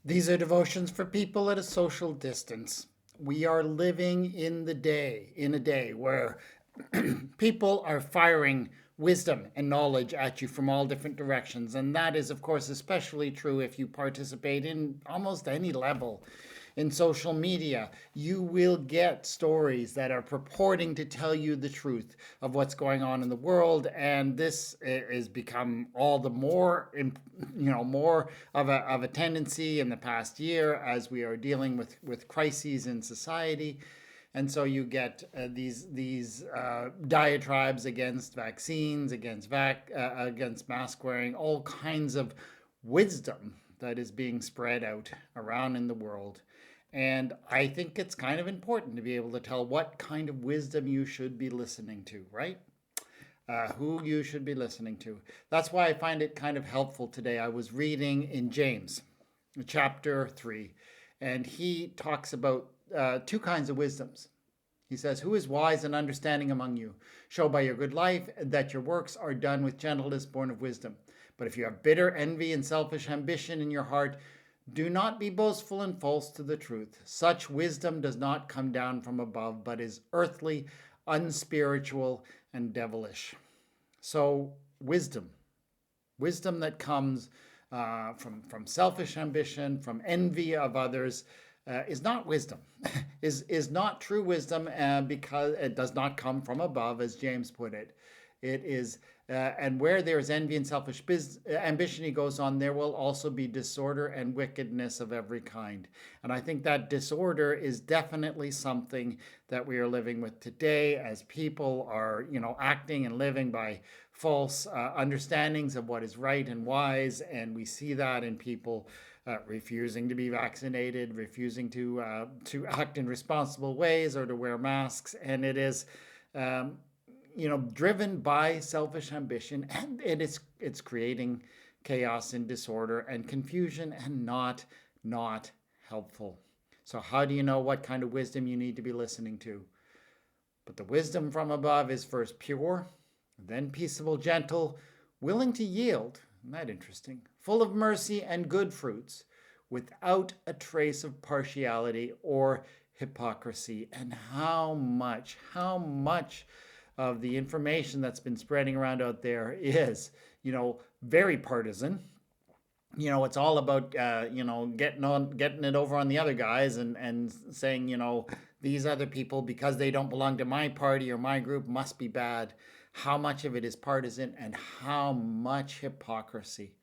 These are devotions for people at a social distance. We are living in a day where people are firing wisdom and knowledge at you from all different directions. And that is, of course, especially true if you participate in almost any level in social media. You will get stories that are purporting to tell you the truth of what's going on in the world. And this has become all the more, more of a tendency in the past year as we are dealing with crises in society. And so you get these diatribes against vaccines, against mask wearing, all kinds of wisdom that is being spread out around in the world. And I think it's kind of important to be able to tell what kind of wisdom you should be listening to, right? Who you should be listening to. That's why I find it kind of helpful today. I was reading in James, chapter 3, and he talks about two kinds of wisdoms. He says, "Who is wise and understanding among you? Show by your good life that your works are done with gentleness born of wisdom. But if you have bitter envy and selfish ambition in your heart, do not be boastful and false to the truth. Such wisdom does not come down from above, but is earthly, unspiritual, and devilish." So, wisdom that comes from selfish ambition, from envy of others, is not wisdom, is not true wisdom, because it does not come from above, as James put it. It is, and where there is envy and selfish ambition, he goes on, there will also be disorder and wickedness of every kind. And I think that disorder is definitely something that we are living with today, as people are, acting and living by false understandings of what is right and wise. And we see that in people refusing to be vaccinated, refusing to act in responsible ways or to wear masks. And it is, driven by selfish ambition, and it's creating chaos and disorder and confusion, and not helpful. So how do you know what kind of wisdom you need to be listening to? But the wisdom from above is first pure, then peaceable, gentle, willing to yield. Isn't that interesting? Full of mercy and good fruits, without a trace of partiality or hypocrisy. And how much of the information that's been spreading around out there is, very partisan. It's all about, getting it over on the other guys, and saying, these other people, because they don't belong to my party or my group, must be bad. How much of it is partisan, and how much hypocrisy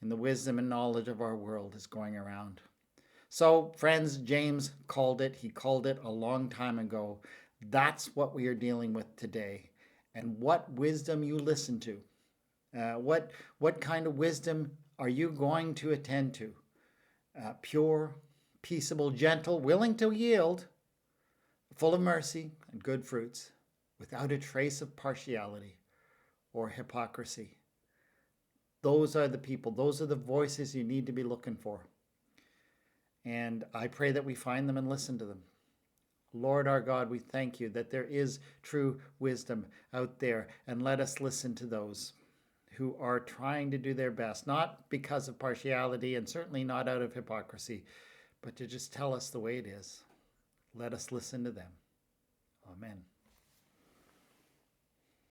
in the wisdom and knowledge of our world is going around. So, friends, James called it. He called it a long time ago. That's what we are dealing with today. And what wisdom you listen to. What kind of wisdom are you going to attend to? Pure, peaceable, gentle, willing to yield, full of mercy and good fruits, without a trace of partiality or hypocrisy. Those are the people, those are the voices you need to be looking for. And I pray that we find them and listen to them. Lord our God, we thank you that there is true wisdom out there, and let us listen to those who are trying to do their best, not because of partiality and certainly not out of hypocrisy, but to just tell us the way it is. Let us listen to them. Amen.